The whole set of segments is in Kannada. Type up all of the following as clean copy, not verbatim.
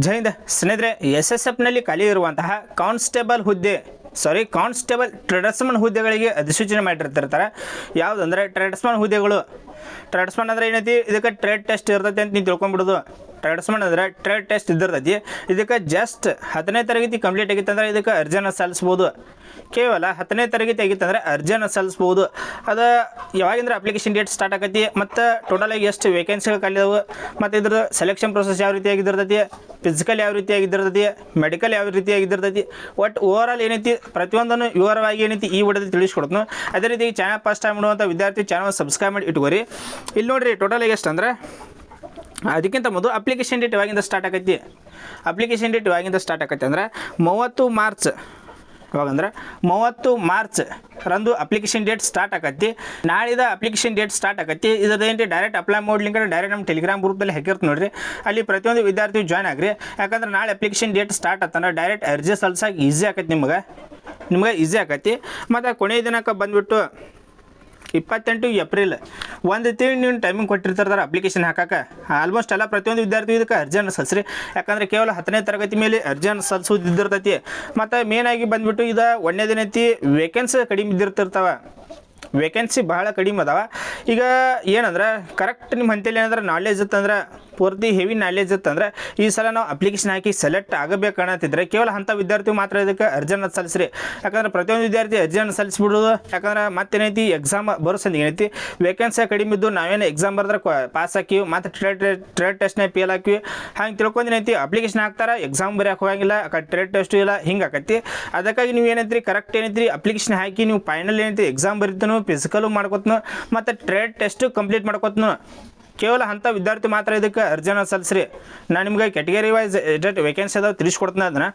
ಜೈ ಹಿಂದ್ ಸ್ನೇಹಿತರೆ, SSFನಲ್ಲಿ ಖಾಲಿ ಇರುವಂತಹ ಕಾನ್ಸ್ಟೇಬಲ್ ಟ್ರೇಡ್ಸ್ಮನ್ ಹುದ್ದೆಗಳಿಗೆ ಅಧಿಸೂಚನೆ ಮಾಡಿರ್ತಿರ್ತಾರೆ. ಯಾವುದಂದ್ರೆ ಟ್ರೇಡ್ಸ್ಮನ್ ಹುದ್ದೆಗಳು. ಟ್ರೇಡ್ಸ್ಮನ್ ಅಂದರೆ ಏನೈತಿ, ಇದಕ್ಕೆ ಟ್ರೇಡ್ ಟೆಸ್ಟ್ ಇರ್ತೈತಿ ಅಂತ ನೀವು ತಿಳ್ಕೊಂಬಿಡೋದು. ಟ್ರೇಡ್ಸ್ಮನ್ ಅಂದರೆ ಟ್ರೇಡ್ ಟೆಸ್ಟ್ ಇದ್ದಿರ್ತೈತಿ. ಇದಕ್ಕೆ ಜಸ್ಟ್ 10ನೇ ತರಗತಿ ಕಂಪ್ಲೀಟ್ ಆಗಿತ್ತಂದ್ರೆ ಇದಕ್ಕೆ ಅರ್ಜಿಯನ್ನು ಸಲ್ಲಿಸ್ಬೋದು. ಕೇವಲ 10ನೇ ತರಗತಿ ಆಗಿತ್ತಂದರೆ ಅರ್ಜಿಯನ್ನು ಸಲ್ಲಿಸ್ಬೋದು. ಅದು ಯಾವಾಗಿಂದ್ರೆ ಅಪ್ಲಿಕೇಶನ್ ಡೇಟ್ ಸ್ಟಾರ್ಟ್ ಆಗೈತಿ, ಮತ್ತು ಟೋಟಲಾಗಿ ಎಷ್ಟು ವೇಕೆನ್ಸಿಗಳು ಖಾಲಿ ಇದಾವೆ, ಮತ್ತು ಇದ್ರ ಸೆಲೆಕ್ಷನ್ ಪ್ರೊಸೆಸ್ ಯಾವ ರೀತಿಯಾಗಿದ್ದಿರ್ತೈತಿ, ಫಿಸಿಕಲ್ ಯಾವ ರೀತಿಯಾಗಿದ್ದಿರ್ತೈತಿ, ಮೆಡಿಕಲ್ ಯಾವ ರೀತಿಯಾಗಿದ್ದಿರ್ತೈತಿ, ಒಟ್ಟು ಓವರ್ ಆಲ್ ಏನೈತಿ ಪ್ರತಿಯೊಂದನ್ನು ವಿವರವಾಗಿ ಏನೈತಿ ಈ ವಿಡಿಯೋದಲ್ಲಿ ತಿಳಿಸ್ಕೊಡ್ತೀನಿ. ಅದೇ ರೀತಿ ಚಾನಲ್ ಫಸ್ಟ್ ಟೈಮ್ ನೋಡುವಂಥ ವಿದ್ಯಾರ್ಥಿ ಚಾನಲ್ ಸಬ್ಸ್ಕ್ರೈಬ್ ಮಾಡಿ ಇಟ್ಕೋರಿ. ಇಲ್ಲಿ ನೋಡಿರಿ ಟೋಟಲಾಗಿ ಎಷ್ಟು ಅಂದರೆ, ಅದಕ್ಕಿಂತ ಮೊದಲು ಅಪ್ಲಿಕೇಶನ್ ಡೇಟ್ ಯಾವಾಗಿಂದ ಸ್ಟಾರ್ಟ್ ಆಗೈತಿ. ಅಪ್ಲಿಕೇಶನ್ ಡೇಟ್ ಯಾವಾಗಿಂದ ಸ್ಟಾರ್ಟ್ ಆಗೈತಿ ಅಂದರೆ 30 ಮಾರ್ಚ್. ಯಾವಾಗಂದ್ರೆ 30 ಮಾರ್ಚ್ ರಂದು ಅಪ್ಲಿಕೇಶನ್ ಡೇಟ್ ಸ್ಟಾರ್ಟ್ ಆಗತ್ತಿ. ನಾಳಿದ ಅಪ್ಲಿಕೇಶನ್ ಡೇಟ್ ಸ್ಟಾರ್ಟ್ ಆಗತ್ತಿ. ಇದೇನು ಡೈರೆಕ್ಟ್ ಅಪ್ಲೈ ಮಾಡ್ಲಿಂಕ ಡೈರೆಕ್ಟ್ ನಮ್ಮ ಟೆಲಿಗ್ರಾಮ್ ಗ್ರೂಪ್ದಲ್ಲಿ ಹಾಕಿರ್ತೀವಿ ನೋಡಿರಿ. ಅಲ್ಲಿ ಪ್ರತಿಯೊಂದು ವಿದ್ಯಾರ್ಥಿ ಜಾಯ್ನ್ ಆಗ್ರಿ. ಯಾಕಂದ್ರೆ ನಾಳೆ ಅಪ್ಲಿಕೇಶನ್ ಡೇಟ್ ಸ್ಟಾರ್ಟ್ ಆತಂದ್ರೆ ಡೈರೆಕ್ಟ್ ಅರ್ಜಿ ಸಲ್ಸಕ್ಕೆ ಈಸಿ ಆಕೈತಿ, ನಿಮ್ಗೆ ಈಸಿ ಆಕೈತಿ. ಮತ್ತು ಕೊನೆಯ ದಿನಕ್ಕೆ ಬಂದುಬಿಟ್ಟು 28 ಏಪ್ರಿಲ್ ಒಂದು ತಿಂಗಳು ನೀವು ಟೈಮಿಂಗ್ ಕೊಟ್ಟಿರ್ತಾರೆ ಅಪ್ಲಿಕೇಶನ್ ಹಾಕಕ್ಕೆ. ಆಲ್ಮೋಸ್ಟ್ ಎಲ್ಲ ಪ್ರತಿಯೊಂದು ವಿದ್ಯಾರ್ಥಿ ಇದಕ್ಕೆ ಅರ್ಜಿಯನ್ನು ಸಲ್ಲಿಸ್ರಿ. ಯಾಕಂದರೆ ಕೇವಲ 10ನೇ ತರಗತಿ ಮೇಲೆ ಅರ್ಜಿಯನ್ನು ಸಲ್ಲಿಸೋದಿದ್ದಿರ್ತೈತಿ. ಮತ್ತು ಮೇನಾಗಿ ಬಂದುಬಿಟ್ಟು ಇದು ಒಂದನೇ ದಿನೈತಿ ವೇಕೆನ್ಸಿ ಕಡಿಮೆ ಇದ್ದಿರ್ತಿರ್ತಾವೆ. ವೇಕೆನ್ಸಿ ಭಾಳ ಕಡಿಮೆ ಅದಾವ. ಈಗ ಏನಂದ್ರೆ ಕರೆಕ್ಟ್ ನಿಮ್ಮ ಹಂತಲ್ಲಿ ಏನಂದ್ರೆ ನಾಲೆಜ್ ಇತ್ತಂದ್ರೆ, ಪೂರ್ತಿ ಹೆವಿ ನಾಲೆಜ್ ಇತ್ತಂದ್ರೆ ಈ ಸಲ ನಾವು ಅಪ್ಲಿಕೇಶನ್ ಹಾಕಿ ಸೆಲೆಕ್ಟ್ ಆಗಬೇಕು ಅನ್ನತ್ತಿದ್ರೆ ಕೇವಲ ಅಂಥ ವಿದ್ಯಾರ್ಥಿ ಮಾತ್ರ ಇದಕ್ಕೆ ಅರ್ಜಿಯನ್ನು ಸಲ್ಲಿಸ್ರಿ. ಯಾಕಂದ್ರೆ ಪ್ರತಿಯೊಂದು ವಿದ್ಯಾರ್ಥಿ ಅರ್ಜಿಯನ್ನು ಸಲ್ಲಿಸ್ಬಿಡೋದು. ಯಾಕಂದ್ರೆ ಮತ್ತೇನೈತಿ ಎಕ್ಸಾಮ್ ಬರೋಸಂದು ಏನೈತಿ ವೇಕೆನ್ಸಿ ಕಡಿಮೆ ಇದ್ದು ನಾವೇನು ಎಕ್ಸಾಮ್ ಬರೆದ್ರೆ ಪಾಸ್ ಹಾಕಿವಿ, ಮತ್ತು ಟ್ರೇಡ್ ಟೆಸ್ಟ್ನಾಗ ಫೇಲ್ ಹಾಕಿವಿ. ಹಂಗೆ ತಿಳ್ಕೊಂಡೇನೈತಿ ಅಪ್ಲಿಕೇಶನ್ ಹಾಕ್ತಾರೆ, ಎಕ್ಸಾಮ್ ಬರೆಯೋಕೆ ಹೋಗಂಗಿಲ್ಲ, ಟ್ರೇಡ್ ಟೆಸ್ಟು ಇಲ್ಲ, ಹಿಂಗೆ ಆಕೈತಿ. ಅದಕ್ಕಾಗಿ ನೀವು ಏನೈತ್ರಿ ಕರೆಕ್ಟ್ ಏನೈತ್ರಿ ಅಪ್ಲಿಕೇಶನ್ ಹಾಕಿ ನೀವು ಫೈನಲ್ ಏನೈತಿ ಎಕ್ಸಾಮ್ ಬರೀತಾನು, ಫಿಸಿಕಲು ಮಾಡ್ಕೊತನು, ಮತ್ತು ಟ್ರೇಡ್ ಟೆಸ್ಟು ಕಂಪ್ಲೀಟ್ ಮಾಡ್ಕೊತನು. ಕೇವಲ ಅಂಥ ವಿದ್ಯಾರ್ಥಿ ಮಾತ್ರ ಇದಕ್ಕೆ ಅರ್ಜಿಯನ್ನು ಸಲ್ಲಿಸ್ರಿ. ನಾನು ನಿಮ್ಗೆ ಕ್ಯಾಟಗರಿ ವೈಸ್ ಎಷ್ಟು ವೇಕೆನ್ಸಿ ಅದಾವೆ ತಿಳಿಸ್ಕೊಡ್ತೀನಿ. ಅದನ್ನು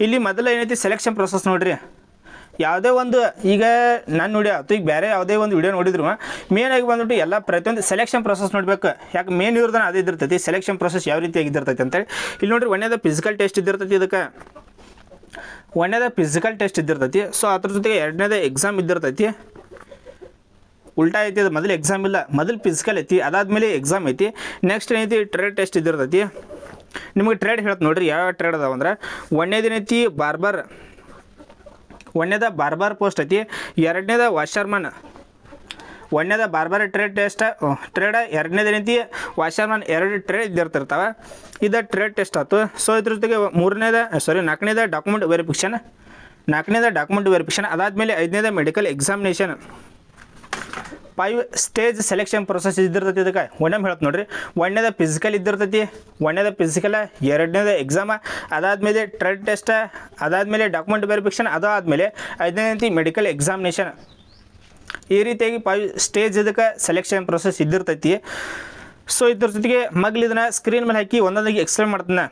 ಇಲ್ಲಿ ಮೊದಲು ಏನೈತಿ ಸೆಲೆಕ್ಷನ್ ಪ್ರೊಸೆಸ್ ನೋಡಿರಿ. ಯಾವುದೇ ಒಂದು ಈಗ ನಾನು ನೋಡಿ ಆಯ್ತು, ಈಗ ಬೇರೆ ಯಾವುದೇ ಒಂದು ವಿಡಿಯೋ ನೋಡಿದ್ರು ಮೇನಾಗಿ ಬಂದ್ಬಿಟ್ಟು ಎಲ್ಲ ಪ್ರತಿಯೊಂದು ಸೆಲೆಕ್ಷನ್ ಪ್ರೊಸೆಸ್ ನೋಡ್ಬೇಕು. ಯಾಕೆ ಮೇನ್ ಇವ್ರದನ್ನ ಅದೇ ಇದ್ದಿರ್ತೈತಿ, ಸೆಲೆಕ್ಷನ್ ಪ್ರೊಸೆಸ್ ಯಾವ ರೀತಿ ಆಗಿದ್ದಿರ್ತೈತಿ ಅಂತೇಳಿ. ಇಲ್ಲಿ ನೋಡಿರಿ ಒಂದೇದ ಫಿಸಿಕಲ್ ಟೆಸ್ಟ್ ಇದ್ದಿರ್ತೈತಿ. ಇದಕ್ಕೆ ಒಂದೇದ ಫಿಸಿಕಲ್ ಟೆಸ್ಟ್ ಇದ್ದಿರ್ತೈತಿ. ಸೊ ಅದ್ರ ಜೊತೆಗೆ ಎರಡನೇದ ಎಕ್ಸಾಮ್ ಇದ್ದಿರ್ತೈತಿ. ಉಲ್ಟಾ ಐತಿ, ಅದು ಮೊದಲು ಎಕ್ಸಾಮ್ ಇಲ್ಲ, ಮೊದಲು ಫಿಸಿಕಲ್ ಐತಿ, ಅದಾದಮೇಲೆ ಎಕ್ಸಾಮ್ ಐತಿ. ನೆಕ್ಸ್ಟ್ ಏನೈತಿ ಟ್ರೇಡ್ ಟೆಸ್ಟ್ ಇದ್ದಿರ್ತೈತಿ. ನಿಮಗೆ ಟ್ರೇಡ್ ಹೇಳ್ತು ನೋಡಿರಿ ಯಾವ ಟ್ರೇಡ್ ಅದಾವ ಅಂದ್ರೆ, ಒಂದನೇದೇನೈತಿ ಒಂದನೇದ ಬಾರ್ಬರ್ ಪೋಸ್ಟ್ ಐತಿ, ಎರಡನೇದ ವಾಷರ್ಮನ್. ಒಂದನೇದ ಬಾರ್ಬರ್ ಟ್ರೇಡ್ ಟ್ರೇಡ, ಎರಡನೇದೇನೈತಿ ವಾಷರ್ಮನ್. ಎರಡು ಟ್ರೇಡ್ ಇದ್ದಿರ್ತಿರ್ತಾವೆ. ಇದು ಟ್ರೇಡ್ ಟೆಸ್ಟ್ ಆಯ್ತು. ಸೊ ಇದ್ರ ಜೊತೆಗೆ ನಾಲ್ಕನೇದ ಡಾಕ್ಯುಮೆಂಟ್ ವೆರಿಫಿಕೇಷನ್. ಅದಾದಮೇಲೆ 5ನೇದ medical examination. 5 stage selection process ಇದ್ದಿರ್ತೈತಿ. ಇದಕ್ಕೆ ಒಂದೊಮ್ಮೆ ಹೇಳ್ತು ನೋಡಿರಿ. ಒಂದನೇದ ಫಿಸಿಕಲ್ ಇದ್ದಿರ್ತೈತಿ, ಎರಡನೇದ ಎಕ್ಸಾಮ, ಅದಾದಮೇಲೆ ಟ್ರೇಡ್ ಟೆಸ್ಟ್, ಅದಾದಮೇಲೆ ಡಾಕ್ಯುಮೆಂಟ್ ವೆರಿಫಿಕೇಷನ್, ಅದಾದಮೇಲೆ 5ನೇದು ಮೆಡಿಕಲ್ ಎಕ್ಸಾಮಿನೇಷನ್. ಈ ರೀತಿಯಾಗಿ 5 ಸ್ಟೇಜ್ ಇದಕ್ಕೆ ಸೆಲೆಕ್ಷನ್ ಪ್ರೊಸೆಸ್ ಇದ್ದಿರ್ತೈತಿ. ಸೊ ಇದ್ರ ಜೊತೆಗೆ ಇದನ್ನು ಸ್ಕ್ರೀನ್ ಮೇಲೆ ಹಾಕಿ ಒಂದೊಂದಾಗಿ ಎಕ್ಸ್ಪ್ಲೇನ್ ಮಾಡ್ತಾನೆ.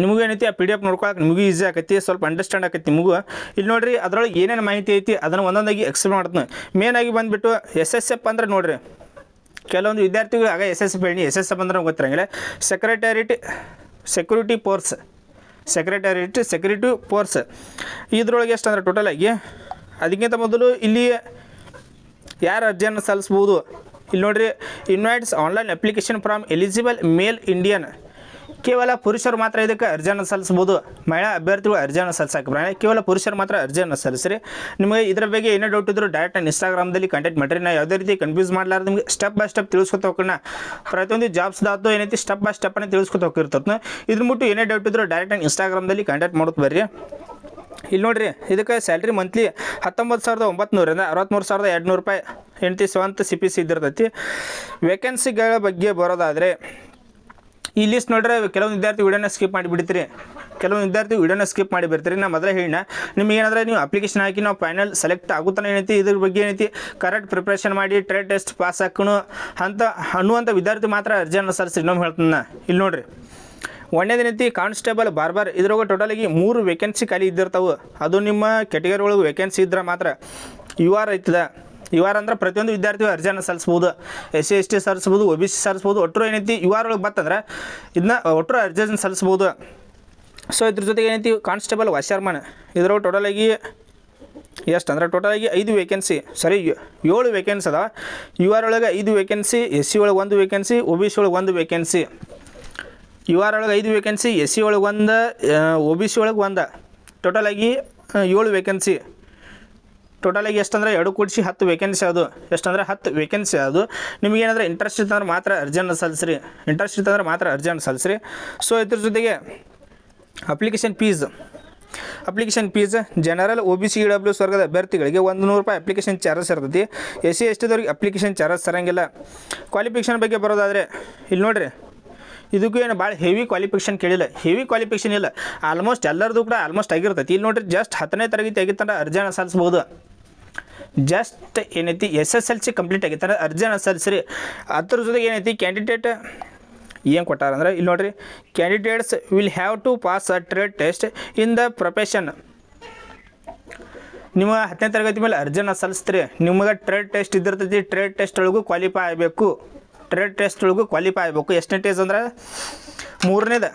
ನಿಮಗೂ ಏನೈತಿ ಆ PDF ನೋಡ್ಕೊಳಕ್ಕೆ ನಿಮಗೂ ಈಸಿ ಆಕೈತಿ, ಸ್ವಲ್ಪ ಅಂಡರ್ಸ್ಟ್ಯಾಂಡ್ ಆಕೈತಿ ನಿಮಗೂ. ಇಲ್ಲಿ ನೋಡಿರಿ ಅದರೊಳಗೆ ಏನೇನು ಮಾಹಿತಿ ಐತಿ ಅದನ್ನು ಒಂದೊಂದಾಗಿ ಎಕ್ಸ್ಪ್ಲೇನ್ ಮಾಡ್ತೀನಿ. ಮೇನಾಗಿ ಬಂದುಬಿಟ್ಟು SSF ಅಂದ್ರೆ ನೋಡಿರಿ, ಕೆಲವೊಂದು ವಿದ್ಯಾರ್ಥಿಗಳು ಆಗ SSF ಹೇಳಿ, SSF ಅಂದ್ರೆ ಗೊತ್ತಿರಂಗಿಲ್ಲ, ಸೆಕ್ಯೂರಿಟಿ ಫೋರ್ಸ್. ಇದ್ರೊಳಗೆ ಎಷ್ಟು ಅಂದ್ರೆ ಟೋಟಲಾಗಿ, ಅದಕ್ಕಿಂತ ಮೊದಲು ಇಲ್ಲಿ ಯಾರು ಅರ್ಜಿಯನ್ನು ಸಲ್ಲಿಸ್ಬೋದು. ಇಲ್ಲಿ ನೋಡಿರಿ, invites online application from eligible male Indian. ಕೇವಲ ಪುರುಷರು ಮಾತ್ರ ಇದಕ್ಕೆ ಅರ್ಜಿಯನ್ನು ಸಲ್ಲಿಸ್ಬೋದು. ಮಹಿಳಾ ಅಭ್ಯರ್ಥಿಗಳು ಅರ್ಜಿಯನ್ನು ಸಲ್ಲಿಸಕ್ಕೆ ಬರೋಣ, ಕೇವಲ ಪುರುಷರು ಮಾತ್ರ ಅರ್ಜಿಯನ್ನು ಸಲ್ಲಿಸ್ರಿ. ನಿಮಗೆ ಇದರ ಬಗ್ಗೆ ಏನೇ ಡೌಟ್ ಇದ್ದರೂ ಡೈರೆಕ್ಟ್ ಇನ್ಸ್ಟಾಗ್ರಾಮ್ದಲ್ಲಿ ಕಾಂಟ್ಯಾಕ್ಟ್ ಮಾಡಿರಿ. ನಾನು ಯಾವುದೇ ರೀತಿ ಕನ್ಫ್ಯೂಸ್ ಮಾಡಲಾರ್ದು ನಿಮಗೆ ಸ್ಟೆಪ್ ಬೈ ಸ್ಟೆಪ್ ತಿಳಿಸ್ಕೊತ ಹೋಗೋಣ. ಪ್ರತಿಯೊಂದು ಜಾಬ್ಸ್ದಾತು ಏನೈತಿ ಸ್ಟೆಪ್ ಬೈ ಸ್ಟೆಪ್ಪನ್ನು ತಿಳಿಸ್ಕೊತ ಹೋಗಿರ್ತದೆ. ಇದ್ರ ಮುಟ್ಟು ಏನೇ ಡೌಟ್ ಇದ್ದರೂ ಡೈರೆಕ್ಟ್ ಇನ್ಸ್ಟಾಗ್ರಾಮ್ದಲ್ಲಿ ಕಾಂಟ್ಯಾಕ್ಟ್ ಮಾಡೋದು ಬರ್ರಿ. ಇಲ್ಲಿ ನೋಡಿರಿ, ಇದಕ್ಕೆ ಸ್ಯಾಲ್ರಿ ಮಂತ್ಲಿ 19,900ರಿಂದ 63,200 ರೂಪಾಯಿ ಹೆಂಡತಿ ಸ್ವಂತ CPC ಇದ್ದಿರ್ತೈತಿ. ವೇಕೆನ್ಸಿಗಳ ಬಗ್ಗೆ ಬರೋದಾದರೆ ಈ ಲಿಸ್ಟ್ ನೋಡ್ರೆ ಕೆಲವೊಂದು ವಿದ್ಯಾರ್ಥಿ ವಿಡಿಯೋನ ಸ್ಕಿಪ್ ಮಾಡಿಬಿಡ್ತೀರಿ, ಬರ್ತೀರಿ. ನಾನು ಮೊದಲೇ ಹೇಳಿನ ನಿಮ್ಗೆ ಏನಂದರೆ ನೀವು ಅಪ್ಲಿಕೇಶನ್ ಹಾಕಿ ನಾವು ಫೈನಲ್ ಸೆಲೆಕ್ಟ್ ಆಗುತ್ತಾನೆ ಏನೈತಿ, ಇದ್ರ ಬಗ್ಗೆ ಏನೈತಿ ಕರೆಕ್ಟ್ ಪ್ರಿಪ್ರೇಷನ್ ಮಾಡಿ ಟ್ರೇಡ್ ಟೆಸ್ಟ್ ಪಾಸ್ ಹಾಕೋಣ ಅನ್ನುವಂಥ ವಿದ್ಯಾರ್ಥಿ ಮಾತ್ರ ಅರ್ಜಿಯನ್ನು ಸಲ್ಲಿಸಿ. ಇನ್ನೊಮ್ಮೆ ಹೇಳ್ತೀನಿ. ಇಲ್ಲಿ ನೋಡಿರಿ, ಒಂದನೇದೇನೈತಿ ಕಾನ್ಸ್ಟೇಬಲ್ ಬಾರ್ಬರ್. ಇದ್ರೊಳಗೆ ಟೋಟಲಾಗಿ 3 ವೇಕೆನ್ಸಿ ಖಾಲಿ ಇದ್ದಿರ್ತಾವೆ. ಅದು ನಿಮ್ಮ ಕ್ಯಾಟಗರಿ ಒಳಗೆ ವೇಕೆನ್ಸಿ ಇದ್ರೆ ಮಾತ್ರ. UR ಐತದ. UR ಅಂದ್ರೆ ಪ್ರತಿಯೊಂದು ವಿದ್ಯಾರ್ಥಿಗಳು ಅರ್ಜಿಯನ್ನು ಸಲ್ಲಿಸ್ಬೋದು. SC ST ಸಲ್ಲಿಸ್ಬೋದು, OBC ಸಲ್ಲಿಸ್ಬೋದು. ಒಟ್ಟರು ಏನೈತಿ UR ಒಳಗೆ ಬರ್ತಂದ್ರೆ ಇದನ್ನ ಒಟ್ಟರು ಅರ್ಜಿಯನ್ನು ಸಲ್ಲಿಸ್ಬೋದು. ಸೊ ಇದ್ರ ಜೊತೆಗೆ ಏನೈತಿ ಕಾನ್ಸ್ಟೇಬಲ್ ವಾಷರ್ಮನ್. ಇದ್ರೊಳಗೆ ಟೋಟಲಾಗಿ ಎಷ್ಟು ಅಂದ್ರೆ ಟೋಟಲಾಗಿ 7 ವೇಕೆನ್ಸಿ ಅದಾವೆ. UR ಒಳಗೆ 5 ವೇಕೆನ್ಸಿ, SC ಒಳಗೆ 1 ವೇಕೆನ್ಸಿ, OBC ಒಳಗೆ 1 ವೇಕೆನ್ಸಿ. ಯು ಆರ್ ಒಳಗೆ 5 ವೇಕೆನ್ಸಿ, ಎಸ್ ಸಿ ಒಳಗೆ 1, ಒ ಬಿ ಸಿ ಒಳಗೆ 1, ಟೋಟಲಾಗಿ 7 ವೇಕೆನ್ಸಿ. ಟೋಟಲಾಗಿ ಎಷ್ಟಂದ್ರೆ 2 ಕೂಡಿಸಿ 10 ವೇಕೆನ್ಸಿ ಅದು. ಎಷ್ಟಂದ್ರೆ 10 ವೇಕೆನ್ಸಿ ಅದು. ನಿಮಗೇನಾದ್ರೆ ಇಂಟ್ರೆಸ್ಟ್ ಇತ್ತಂದ್ರೆ ಮಾತ್ರ ಅರ್ಜಿಯನ್ನು ಸಲ್ಲಿಸ್ರಿ. ಇಂಟ್ರೆಸ್ಟ್ ಇತ್ತಂದ್ರೆ ಮಾತ್ರ ಅರ್ಜಿಯನ್ನು ಸಲ್ಲಿಸ್ರಿ. ಸೊ ಇದ್ರ ಜೊತೆಗೆ application fees general O B C E W ವರ್ಗದ ಅಭ್ಯರ್ಥಿಗಳಿಗೆ 100 ರೂಪಾಯಿ ಅಪ್ಲಿಕೇಶನ್ ಚಾರ್ಜಸ್ ಇರ್ತೈತಿ. ಎಸ್ ಸಿ ಎಸ್ ಟಿದವ್ರಿಗೆ ಅಪ್ಲಿಕೇಶನ್ ಚಾರ್ಜಸ್ ತರಂಗಿಲ್ಲ. ಕ್ವಾಲಿಫಿಕೇಷನ್ ಬಗ್ಗೆ ಬರೋದಾದರೆ ಇಲ್ಲಿ ನೋಡಿರಿ, ಇದಕ್ಕೂ ಏನು ಭಾಳ ಹೆವಿ ಕ್ವಾಲಿಫಿಕೇಷನ್ ಕೇಳಿಲ್ಲ, ಹೆವಿ ಕ್ವಾಲಿಫಿಕೇಷನ್ ಇಲ್ಲ. ಆಲ್ಮೋಸ್ಟ್ ಎಲ್ಲರದು ಕೂಡ ಆಲ್ಮೋಸ್ಟ್ ಆಗಿರ್ತೈತಿ. ಇಲ್ಲಿ ನೋಡಿರಿ, ಜಸ್ಟ್ 10ನೇ ತರಗತಿ ಆಗಿತ್ತಂದ್ರೆ ಅರ್ಜಿಯನ್ನು ಸಲ್ಲಿಸ್ಬೋದು. ಜಸ್ಟ್ ಏನೈತಿ SSLC ಕಂಪ್ಲೀಟ್ ಆಗಿತ್ತಂದ್ರೆ ಅರ್ಜಿಯನ್ನು ಸಲ್ಲಿಸ್ರಿ. ಅದ್ರ ಜೊತೆಗೆ ಏನೈತಿ ಕ್ಯಾಂಡಿಡೇಟ್ ಏನು ಕೊಟ್ಟಾರಂದ್ರೆ ಇಲ್ಲಿ ನೋಡಿರಿ, candidates will have to pass a trade test in the profession. ನಿಮ್ಮ 10ನೇ ತರಗತಿ ಮೇಲೆ ಅರ್ಜಿಯನ್ನು ಸಲ್ಲಿಸ್ತೀರಿ. ನಿಮಗೆ ಟ್ರೇಡ್ ಟೆಸ್ಟ್ ಇದ್ದಿರ್ತೈತಿ. ಟ್ರೇಡ್ ಟೆಸ್ಟ್ ಒಳಗೂ ಕ್ವಾಲಿಫೈ ಆಗಬೇಕು. ಎಷ್ಟನೇ ಅಂದ್ರೆ 3ನೇದು,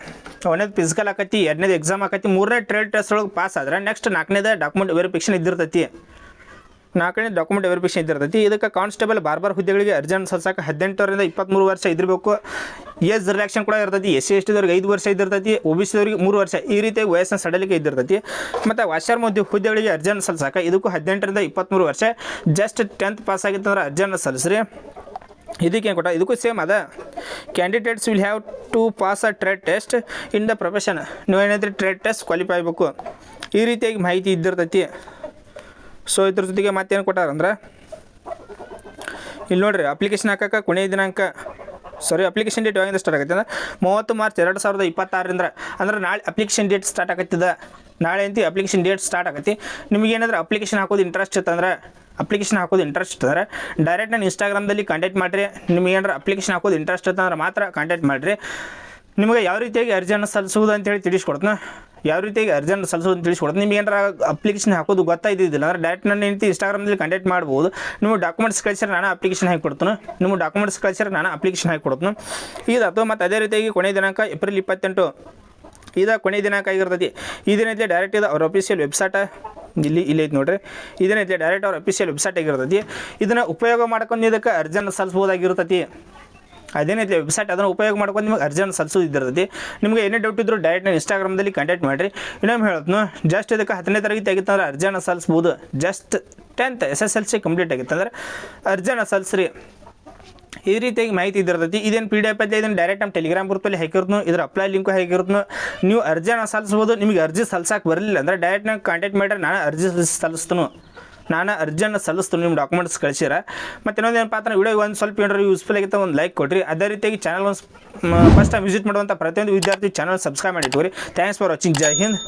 1ನೇದು ಫಿಸಿಕಲ್ ಆಕತಿ, 2ನೇದು ಎಕ್ಸಾಮ್ ಆಕತಿ, 3ನೇ ಟ್ರೇಡ್ ಟೆಸ್ಟ್ ಒಳಗೆ ಪಾಸ್ ಆದ್ರೆ ನೆಕ್ಸ್ಟ್ 4ನೇದು ಡಾಕ್ಯುಮೆಂಟ್ ವೆರಿಫಿಕೇಷನ್ ಇದ್ದಿರ್ತೈತಿ. ಇದಕ್ಕೆ ಕಾನ್ಸ್ಟೇಬಲ್ ಬಾರ್ಬರ್ ಹುದ್ದೆಗಳಿಗೆ ಅರ್ಜಿಯನ್ನು ಸಲ್ಲಿಸಕ್ಕೆ 18ರಿಂದ 23 ವರ್ಷ ಇದಿರಬೇಕು. ಏಜ್ ರಿಲ್ಯಾಕ್ಷನ್ ಕೂಡ ಇರ್ತೈತಿ. SC ST ದವ್ರಿಗೆ 5 ವರ್ಷ ಇದ್ದಿರ್ತೈತಿ. OBC ದವ್ರಿಗೆ 3 ವರ್ಷ. ಈ ರೀತಿಯಾಗಿ ವಯಸ್ಸನ್ನು ಸಡಲಿಕೆ ಇದ್ದಿರ್ತೈತಿ. ಮತ್ತು ವಾಷರ್ ಹುದ್ದೆಗಳಿಗೆ ಅರ್ಜಿಯನ್ನು ಸಲ್ಲಿಸಕ್ಕೆ ಇದಕ್ಕೂ 18ರಿಂದ 23 ವರ್ಷ. ಜಸ್ಟ್ 10th ಪಾಸ್ ಆಗಿತ್ತಂದ್ರೆ ಅರ್ಜಿಯನ್ನು ಸಲ್ಲಿಸ್ರಿ. ಇದಕ್ಕೂ ಸೇಮ್ ಅದ. Candidates will have to pass a trade test in the profession. ನೀವೇನೈತ್ರಿ ಟ್ರೇಡ್ ಟೆಸ್ಟ್ ಕ್ವಾಲಿಫೈ ಆಗಬೇಕು. ಈ ರೀತಿಯಾಗಿ ಮಾಹಿತಿ ಇದ್ದಿರ್ತೈತಿ. ಸೊ ಇದ್ರ ಜೊತೆಗೆ ಮತ್ತೇನು ಕೊಟ್ಟಾರಂದ್ರೆ ಇಲ್ಲಿ ನೋಡಿರಿ, ಅಪ್ಲಿಕೇಶನ್ ಹಾಕಕ್ಕೆ ಕೊನೆಯ ದಿನಾಂಕ ಅಪ್ಲಿಕೇಶನ್ ಡೇಟ್ ಯಾವಾಗಿಂದ ಸ್ಟಾರ್ಟ್ ಆಗುತ್ತೆ ಅಂದ್ರೆ 30 ಮಾರ್ಚ್ 2026ರಿಂದ. ಅಂದ್ರೆ ನಾಳೆ ಅಪ್ಲಿಕೇಶನ್ ಡೇಟ್ ಸ್ಟಾರ್ಟ್ ಆಗತ್ತಿದೆ. ನಾಳೆ ಅಂತ ಅಪ್ಲಿಕೇಶನ್ ಡೇಟ್ ಸ್ಟಾರ್ಟ್ ಆಗತ್ತೆ. ನಿಮಗೇನಾದ್ರೆ ಅಪ್ಲಿಕೇಶನ್ ಹಾಕೋದು ಇಂಟ್ರೆಸ್ಟ್ ಇತ್ತಂದ್ರೆ ಡೈರೆಕ್ಟ್ ನಾನು ಇನ್ಸ್ಟಾಗ್ರಾಮ್ದಲ್ಲಿ ಕಾಂಟ್ಯಾಕ್ಟ್ ಮಾಡಿರಿ. ನಿಮ್ಗೆ ಏನಾರ ಅಪ್ಲಿಕೇಶನ್ ಹಾಕೋದು ಇಂಟ್ರೆಸ್ಟ್ ಇತ್ತಂದ್ರೆ ಮಾತ್ರ ಕಾಂಟ್ಯಾಕ್ಟ್ ಮಾಡಿರಿ. ನಿಮಗೆ ಯಾವ ರೀತಿಯಾಗಿ ಅರ್ಜಿಯನ್ನು ಸಲ್ಲಿಸುವುದು ಅಂತೇಳಿ ತಿಳಿಸ್ಕೊಡ್ತೀನಿ. ನಿಮ್ಗೆ ಏನಾರ ಅಪ್ಲಿಕೇಶನ್ ಹಾಕೋದು ಗೊತ್ತಾಯ್ತಿದ್ದಿಲ್ಲ ಅಂದ್ರೆ ಡೈರೆಕ್ಟ್ ನನ್ನ ಇನ್ಸ್ಟಾಗ್ರಾಮ್ದಲ್ಲಿ ಕಾಂಟ್ಯಾಕ್ಟ್ ಮಾಡ್ಬೋದು. ನೀವು ಡಾಕ್ಯುಮೆಂಟ್ಸ್ ಕಳಿಸಿದ್ರೆ ನಾನು ಅಪ್ಲಿಕೇಶನ್ ಹಾಕಿ ಕೊಡ್ತೀನಿ. ಇದಾಯ್ತು. ಮತ್ತು ಅದೇ ರೀತಿಯಾಗಿ ಕೊನೆಯ ದಿನಾಂಕ ಏಪ್ರಿಲ್ 28 ಕೊನೆಯ ದಿನಾಂಕ ಆಗಿರ್ತೈತಿ. ಇದೇನೈತಿ ಡೈರೆಕ್ಟ್ ಇದು ಅವ್ರ ಅಫಿಷಿಯಲ್ ವೆಬ್ಸೈಟ್ ಇಲ್ಲಿ ಐತೆ ನೋಡ್ರಿ. ಇದೇನೈತಿ ಡೈರೆಕ್ಟ್ ಅವ್ರ ಅಫಿಷಿಯಲ್ ವೆಬ್ಸೈಟ್ ಆಗಿರ್ತೈತಿ. ಇದನ್ನು ಉಪಯೋಗ ಮಾಡ್ಕೊಂಡು ಇದಕ್ಕೆ ಅರ್ಜಿಯನ್ನು ಸಲ್ಲಿಸ್ಬೋದಾಗಿರ್ತೈತಿ. ಅದೇನೈತಿ ವೆಬ್ಸೈಟ್, ಅದನ್ನು ಉಪಯೋಗ ಮಾಡ್ಕೊಂಡು ನಿಮಗೆ ಅರ್ಜಿಯನ್ನು ಸಲ್ಲಿಸೋದಿರ್ತೈತಿ. ನಿಮಗೆ ಏನೇ ಡೌಟ್ ಇದ್ದರೂ ಡೈರೆಕ್ಟ್ ನಾನು ಇನ್ಸ್ಟಾಗ್ರಾಮ್ದಲ್ಲಿ ಕಾಂಟ್ಯಾಕ್ಟ್ ಮಾಡಿರಿ. ಇನ್ನೊಮ್ಮೆ ಹೇಳ್ತೀನಿ, ಜಸ್ಟ್ ಇದಕ್ಕೆ 10ನೇ ತರಗತಿ ಆಗಿತ್ತಂದ್ರೆ ಅರ್ಜಿಯನ್ನು ಸಲ್ಲಿಸ್ಬೋದು. ಜಸ್ಟ್ 10th SSLC ಕಂಪ್ಲೀಟ್ ಆಗಿತ್ತಂದ್ರೆ ಅರ್ಜಿಯನ್ನು ಸಲ್ಲಿಸ್ರಿ. ಈ ರೀತಿಯಾಗಿ ಮಾಹಿತಿ ಇದ್ದಿರ್ತೈತಿ. ಇದೇನು PDF ಐತೆ, ಇದನ್ನು ಡೈರೆಕ್ಟ್ ನಮ್ಮ ಟೆಲಿಗ್ರಾಮ್ ಗ್ರೂಪಲ್ಲಿ ಹಾಕಿರ್ತೀನಿ. ಇದರ ಅಪ್ಲೈ ಲಿಂಕು ಹಾಕಿರ್ತೀನಿ. ನೀವು ಅರ್ಜಿಯನ್ನು ಸಲ್ಲಿಸ್ಬೋದು. ನಿಮಗೆ ಅರ್ಜಿ ಸಲ್ಸಕ್ಕೆ ಬರಲಿಲ್ಲ ಅಂದರೆ ಡೈರೆಕ್ಟ್ ನಂಗೆ ಕಾಂಟ್ಯಾಕ್ಟ್ ಮಾಡಿದ್ರೆ ನಾನು ಅರ್ಜಿಯನ್ನು ಸಲ್ಲಿಸ್ತೀನಿ. ನಿಮ್ಮ ಡಾಕ್ಯುಮೆಂಟ್ಸ್ ಕಳಿಸಿರ. ಮತ್ತು ಇನ್ನೊಂದು ಏನಪ್ಪ ಅಂದ್ರೆ ವಿಡಿಯೋ ಒಂದು ಸ್ವಲ್ಪ ಏನಾದ್ರು ಯೂಸ್ಫುಲ್ ಆಗಿತ್ತು ಒಂದು ಲೈಕ್ ಕೊಡಿರಿ. ಅದೇ ರೀತಿಯಾಗಿ ಚಾನಲ್ ಫಸ್ಟ್ ಟೈಮ್ ವಿಸಿಟ್ ಮಾಡುವಂಥ ಪ್ರತಿಯೊಂದು ವಿದ್ಯಾರ್ಥಿ ಚಾನಲ್ ಸಬ್ಸ್ಕ್ರೈಬ್ ಮಾಡಿಟ್ಕೋರಿ. Thanks for watching. ಜೈ ಹಿಂದ್.